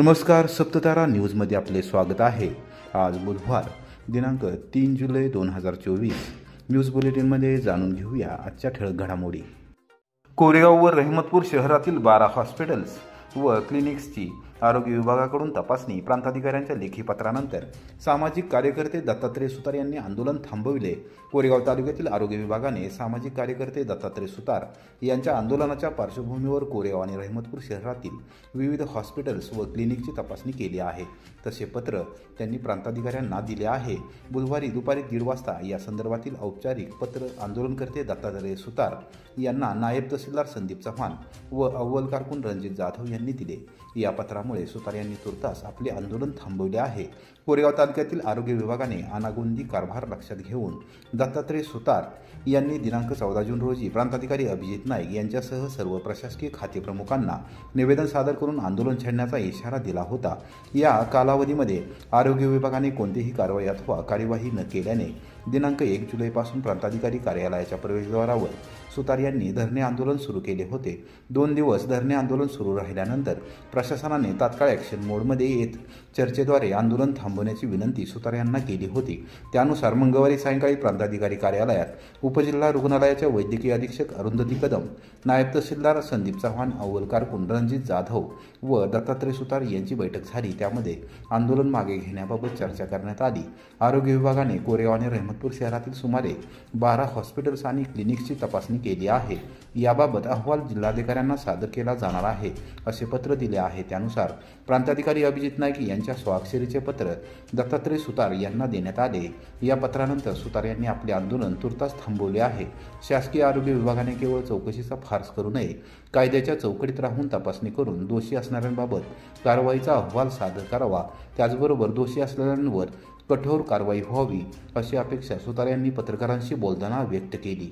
नमस्कार, सप्ततारा न्यूजमध्ये आपले स्वागत आहे। आज बुधवार दिनांक 3 जुलै 2024 न्यूज बुलेटिनमध्ये जाणून घेऊया आजच्या ठळक घडामोडी। कोरेगाव व रहमतपूर शहरातील 12 हॉस्पिटल्स व क्लिनिक्सची आरोग्य विभागाकडून तपासणी। प्रांताधिकाऱ्यांच्या लेखी पत्रानंतर सामाजिक कार्यकर्ते दत्तात्रय सुतार यांनी आंदोलन थांबविले। कोरेगाव तालुक्यातील आरोग्य विभागाने सामाजिक कार्यकर्ते दत्तात्रय सुतार यांच्या आंदोलनाच्या पार्श्वभूमीवर कोरेगाव आणि रहमतपूर शहरातील विविध हॉस्पिटल्स व क्लिनिकची तपासणी केली आहे। तसे पत्र त्यांनी प्रांताधिकाऱ्यांना दिले आहे। बुधवारी दुपारी 1:30 वाजता या संदर्भातील औपचारिक पत्र आंदोलनकर्ते दत्तात्रय सुतार यांना नायब तहसीलदार संदीप चव्हाण व अव्वल कारकून रणजित जाधव यांनी दिले। या पत्रामुळे सुतार यांनी तुर्तास आपले आंदोलन थांबवले आहे। कोरेगाव तालुक्यातील आरोग्य विभागाने अनागोंदी कारभार लक्षात घेऊन दत्तात्रय सुतार यांनी दिनांक 14 जून रोजी प्रांताधिकारी अभिजित नाईक यांच्यासह सर्व प्रशासकीय खाते प्रमुखांना निवेदन सादर करून आंदोलन छेडण्याचा इशारा दिला होता। या कालावधीमध्ये आरोग्य विभागाने कोणतीही कारवाई अथवा कार्यवाही न केल्याने दिनांक 1 जुलैपासून प्रांताधिकारी कार्यालयाच्या प्रवेशद्वारावर सुतार यांनी धरणे आंदोलन सुरू केले होते। 2 दिवस धरणे आंदोलन सुरू राहिल्यानंतर प्रशासनाने तात्काळ ॲक्शन मोडमध्ये येत चर्चेद्वारे आंदोलन थांबवण्याची विनंती सुतार यांना केली होती। त्यानुसार मंगळवारी सायंकाळी प्रांताधिकारी कार्यालयात उपजिल्हा रुग्णालयाच्या वैद्यकीय अधीक्षक अरुंधती कदम, नायब तहसीलदार संदीप चव्हाण, अव्वल कारकून रणजित जाधव व दत्तात्रय सुतार यांची बैठक झाली। त्यामध्ये आंदोलन मागे घेण्याबाबत चर्चा करण्यात आली। आरोग्य विभागाने कोरेगाव आणि रहमतपूर शहरातील सुमारे 12 हॉस्पिटल्स आणि क्लिनिक्सची तपासणी केली आहे। याबाबत अहवाल जिल्हाधिकाऱ्यांना सादर केला जाणार आहे असे पत्र दिले आहे। त्यानुसार प्रांताधिकारी अभिजित नाईक यांच्या स्वाक्षरीचे पत्र दत्तात्रय सुतार यांना देण्यात आले। या पत्रानंतर सुतार यांनी आपले आंदोलन तुर्तास थांबवले आहे। शासकीय आरोग्य विभागाने केवळ चौकशीचा फार्स करू नये, कायद्याच्या चौकटीत राहून तपासणी करून दोषी असणाऱ्यांबाबत कारवाईचा अहवाल सादर करावा। त्याचबरोबर दोषी असलेल्यांवर कठोर कारवाई व्हावी अशी अपेक्षा सुतार यांनी पत्रकारांशी बोलताना व्यक्त केली।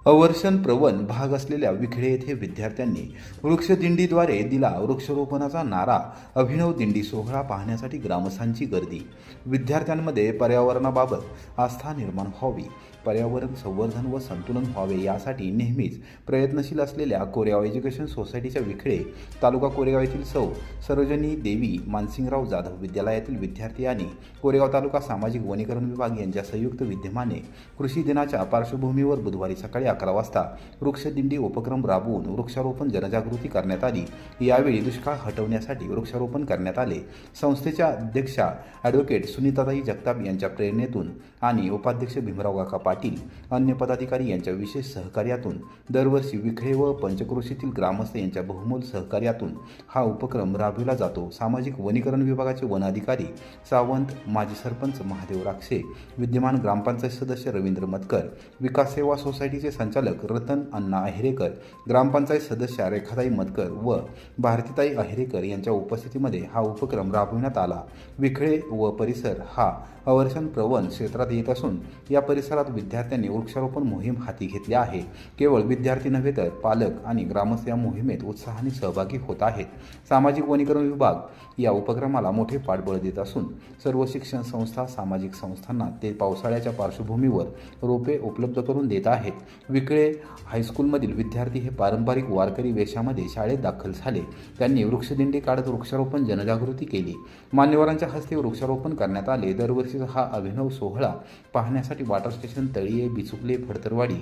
अवर्षण प्रवण भाग असलेल्या विखेडे येथे विद्यार्थ्यांनी वृक्षदिंडीद्वारे दिला वृक्षारोपणाचा नारा। अभिनव दिंडी सोहळा पाहण्यासाठी ग्रामस्थांची गर्दी। विद्यार्थ्यांमध्ये पर्यावरणाबाबत आस्था निर्माण व्हावी, पर्यावरण संवर्धन व संतुलन व्हावे यासाठी नेहमीच प्रयत्नशील असलेल्या कोरेगाव एज्युकेशन सोसायटीच्या विखेडे तालुका कोरेगाव येथील सौ सरोजनी देवी मानसिंगराव जाधव विद्यालयातील विद्यार्थी आणि कोरेगाव तालुका सामाजिक वनीकरण विभाग यांच्या संयुक्त विद्यमाने कृषी दिनाच्या पार्श्वभूमीवर बुधवारी सकाळी 11 वाजता वृक्षदिंडी उपक्रम राबवून वृक्षारोपण जनजागृती करण्यात आली। यावेळी दुष्काळ हटवण्यासाठी वृक्षारोपण करण्यात आले। संस्थेच्या अध्यक्षा ॲडव्होकेट सुनीताताई जगताप यांच्या प्रेरणेतून आणि उपाध्यक्ष भीमराव काका पाटील, अन्य पदाधिकारी यांच्या विशेष सहकार्यातून दरवर्षी विखेडे व पंचक्रोशीतील ग्रामस्थ यांच्या बहुमोल सहकार्यातून हा उपक्रम राबविला जातो। सामाजिक वनीकरण विभागाचे वन अधिकारी सावंत, माजी सरपंच महादेव राक्षे, विद्यमान ग्रामपंचायत सदस्य रवींद्र मतकर, विकास सेवा सोसायटीचे संचालक रतन अण्णा अहिरेकर, ग्रामपंचायत सदस्य रेखाताई मतकर व भारतीताई अहिरेकर यांच्या उपस्थितीमध्ये हा उपक्रम राबविण्यात आला। विखेडे व परिसर हा अवर्षण प्रवण क्षेत्रात येत असून या परिसरात विद्यार्थ्यांनी वृक्षारोपण मोहीम हाती घेतली आहे। केवळ विद्यार्थी नव्हे तर पालक आणि ग्रामस्थ या मोहिमेत उत्साहाने सहभागी होत आहेत। सामाजिक वनीकरण विभाग या उपक्रमाला मोठे पाठबळ देत असून सर्व शिक्षण संस्था, सामाजिक संस्थांना ते पावसाळ्याच्या पार्श्वभूमीवर रोपे उपलब्ध करून देत आहेत। विखेडे हायस्कूलमधील विद्यार्थी हे पारंपरिक वारकरी वेशामध्ये शाळेत दाखल झाले। त्यांनी वृक्षदिंडी काढत वृक्षारोपण जनजागृती केली। मान्यवरांच्या हस्ते वृक्षारोपण करण्यात आले। दरवर्षीचा हा अभिनव सोहळा पाहण्यासाठी वॉटर स्टेशन, तळीये, बिचुकले, फडतरवाडी,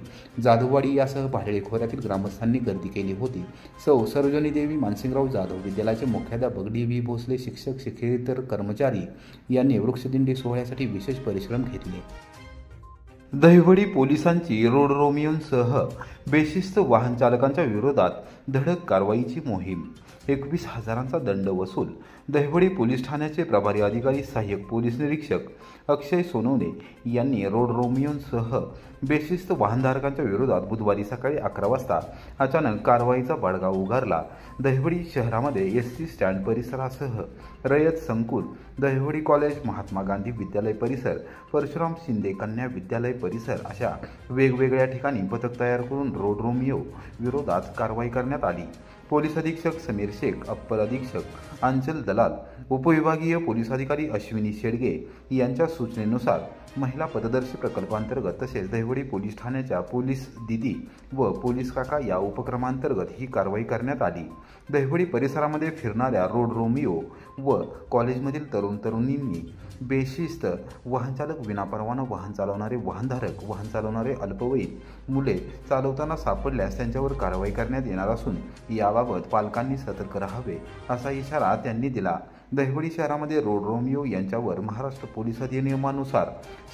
जाधववाडी यासह भाडळे खोऱ्यातील ग्रामस्थांनी गर्दी केली होती। सौ सरोजनी देवी मानसिंगराव जाधव विद्यालयाचे मुख्याध्यापक डी.व्ही. भोसले, शिक्षक, शिक्षकेतर कर्मचारी यांनी वृक्षदिंडी सोहळ्यासाठी विशेष परिश्रम घेतले। दहिवडी पोलिसांची रोड रोमियोंसह बेशिस्त वाहन चालकांच्या विरोधात धडक कारवाईची मोहीम। 21,000चा दंड वसूल। दहिवडी पोलीस ठाण्याचे प्रभारी अधिकारी सहाय्यक पोलीस निरीक्षक अक्षय सोनवणे यांनी रोड रोमियोंसह बेशिस्त वाहनधारकांच्या विरोधात बुधवारी सकाळी 11 वाजता अचानक कारवाईचा बडगा उगारला। दहिवडी शहरामध्ये एसटी स्टँड परिसरासह रयत संकुल, दहिवडी कॉलेज, महात्मा गांधी विद्यालय परिसर, परशुराम शिंदे कन्या विद्यालय परिसर अशा वेगवेगळ्या ठिकाणी पथक तयार करून रोड रोमियो विरोधात कारवाई करण्यात आली। पोलीस अधीक्षक समीर शेख, अप्पर अधीक्षक अंचल दलाल, उपविभागीय पोलीस अधिकारी अश्विनी शेडगे यांच्या सूचनेनुसार महिला पथदर्शी प्रकल्पांतर्गत तसेच दहिवडी पोलीस ठाण्याच्या पोलीस दिदी व पोलीस काका या उपक्रमांतर्गत ही कारवाई करण्यात आली। दहिवडी परिसरामध्ये फिरणाऱ्या रोड रोमिओ व कॉलेजमधील तरुण तरुणींनी बेशिस्त वाहनचालक, विनापरवाना वाहन चालवणारे वाहनधारक, वाहन चालवणारे अल्पवयीन मुले चालवताना सापडल्यास त्यांच्यावर कारवाई करण्यात येणार असून याबाबत पालकांनी सतर्क राहावे असा इशारा त्यांनी दिला। दहिवडी शहरामध्ये रोड रोमिओ यांच्यावर महाराष्ट्र पोलीस अधिनियमानुसार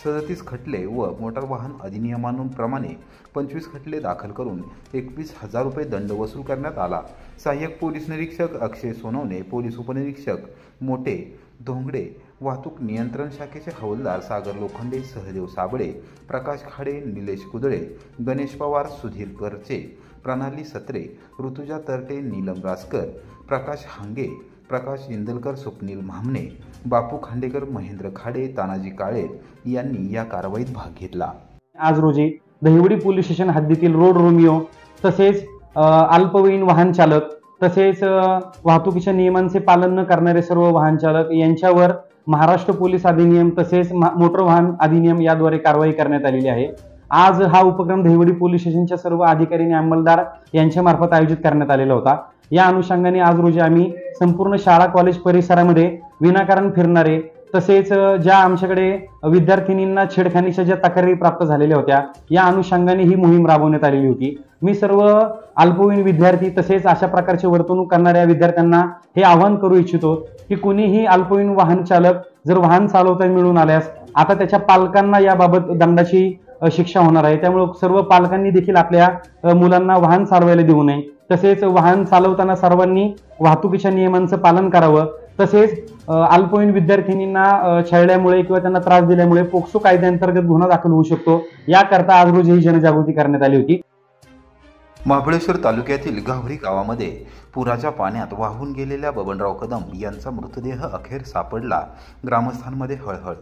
37 खटले व मोटार वाहन अधिनियमाप्रमाणे 25 खटले दाखल करून 21,000 रुपये दंड वसूल करण्यात आला। सहाय्यक पोलीस निरीक्षक अक्षय सोनवणे, पोलीस उपनिरीक्षक मोटे धोंगडे, वाहतूक नियंत्रण शाखेचे हवालदार सागर लोखंडे, सहदेव साबळे, प्रकाश खाडे, निलेश कुदळे, गणेश पवार, सुधीर करचे, प्रणाली सत्रे, ऋतुजा तरटे, नीलम रासकर, प्रकाश हांगे, प्रकाश इंदलकर, स्वप्नील म्हामणे, बापू खांडेकर, महेंद्र खाडे, तानाजी काळे यांनी या कारवाईत भाग घेतला। आज रोजी दहिवडी पोलीस स्टेशन हद्दीतील रोड रोमिओ तसेच अल्पवयीन वाहन चालक तसेच वाहतुकीच्या नियमांचे पालन न करणारे सर्व वाहन चालक यांच्यावर महाराष्ट्र पोलीस अधिनियम तसेच मोटर वाहन अधिनियम याद्वारे कारवाई करण्यात आलेली आहे। आज हा उपक्रम दहिवडी पोलीस स्टेशनच्या सर्व अधिकारी आणि अंमलदार यांच्या मार्फत आयोजित करण्यात आलेला होता। या अनुषंगाने आज रोजी आम्ही संपूर्ण शाळा कॉलेज परिसरामध्ये विनाकारण फिरणारे तसेच ज्या आमच्याकडे विद्यार्थिनींना छेडखानीच्या ज्या तक्रारी प्राप्त झालेल्या होत्या या अनुषंगाने ही मोहीम राबवण्यात आलेली होती। मी सर्व अल्पवयीन विद्यार्थी तसेच अशा प्रकारचे वर्तणूक करणाऱ्या विद्यार्थ्यांना हे आवाहन करू इच्छितो की कुणीही अल्पवयीन वाहन चालक जर वाहन चालवता मिळून आल्यास आता त्याच्या पालकांना याबाबत दंडाची शिक्षा होणार आहे। त्यामुळे सर्व पालकांनी देखील आपल्या मुलांना वाहन चालवायला देऊ नये, तसेच वाहन चालवताना सर्वांनी वाहतुकीच्या नियमांचं पालन करावं। तसेच अल्पवयीन विद्यार्थिनींना छळल्यामुळे किंवा त्यांना त्रास दिल्यामुळे पोक्सो कायद्याअंतर्गत गुन्हा दाखल होऊ शकतो, याकरता आज रोजी ही जनजागृती करण्यात आली होती। महाबळेश्वर तालुक्यातील गावरी गावामध्ये पुराच्या पाण्यात वाहून गेलेल्या बबनराव कदम यांचा मृतदेह अखेर सापडला। ग्रामस्थांमध्ये हळहळ।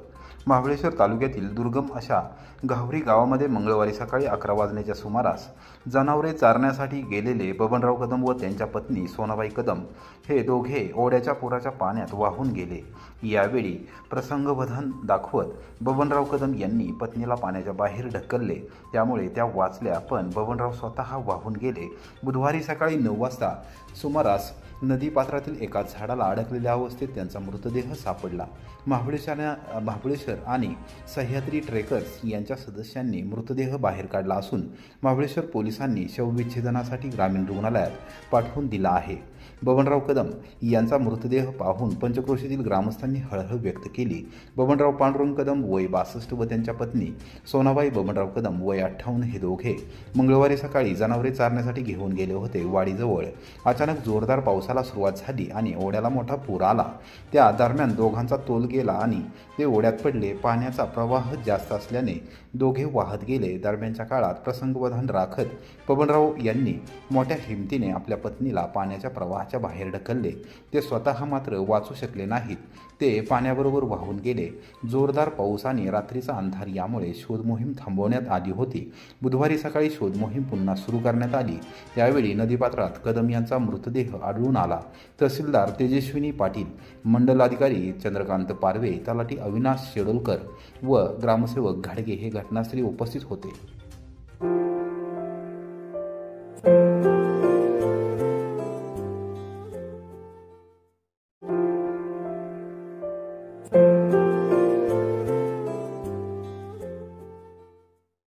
महाबळेश्वर तालुक्यातील दुर्गम अशा गावरी गावामध्ये मंगळवारी सकाळी 11 वाजण्याच्या सुमारास जनावरे चारण्यासाठी गेलेले बबनराव कदम व त्यांच्या पत्नी सोनाबाई कदम हे दोघे ओढ्याच्या पुराच्या पाण्यात वाहून गेले। यावेळी प्रसंगवधान दाखवत बबनराव कदम यांनी पत्नीला पाण्याच्या बाहेर ढकलले, त्यामुळे त्या वाचल्या, पण बबनराव स्वतः वाहून गेले। बुधवारी सकाळी 9 वाजता सुमारास नदीपात्रातील एका झाडाला अडकलेल्या अवस्थेत त्यांचा मृतदेह सापडला। महाबळेश्वर आणि सह्याद्री ट्रेकर्स यांच्या सदस्यांनी मृतदेह बाहेर काढला असून महाबळेश्वर पोलिसांनी शवविच्छेदनासाठी ग्रामीण रुग्णालयात पाठवून दिला आहे। बबनराव कदम यांचा मृतदेह पाहून पंचक्रोशीतील ग्रामस्थांनी हळहळ व्यक्त केली। बबनराव पांडुरंग कदम वय 62 व त्यांच्या पत्नी सोनाबाई बबनराव कदम वय 58 हे दोघे मंगळवारी सकाळी जनावरे चारण्यासाठी घेऊन गेले होते। वाडीजवळ अचानक जोरदार पावसाला सुरुवात झाली आणि ओढ्याला मोठा पूर आला। त्या दरम्यान दोघांचा तोल गेला आणि ते ओढ्यात पडले। पाण्याचा प्रवाह जास्त असल्याने दोघे वाहत गेले। दरम्यानच्या काळात प्रसंगवधान राखत बबनराव यांनी मोठ्या हिमतीने आपल्या पत्नीला पाण्याच्या प्रवाहाच्या बाहेर ढकलले। ते स्वतः मात्र वाचू शकले नाहीत, ते पाण्याबरोबर वाहून गेले। जोरदार पाऊस आणि रात्रीचा अंधार यामुळे शोध मोहीम थांबवण्यात आली होती। बुधवारी सकाळी शोध मोहीम पुन्हा सुरू करण्यात आली। त्यावेळी नदीपात्रात कदम यांचा मृतदेह आढळून आला। तहसीलदार तेजस्विनी पाटील, मंडलाधिकारी चंद्रकांत पारवे, तलाठी अविनाश शेडोलकर व ग्रामसेवक घाडगे हे घटनास्थळी उपस्थित होते।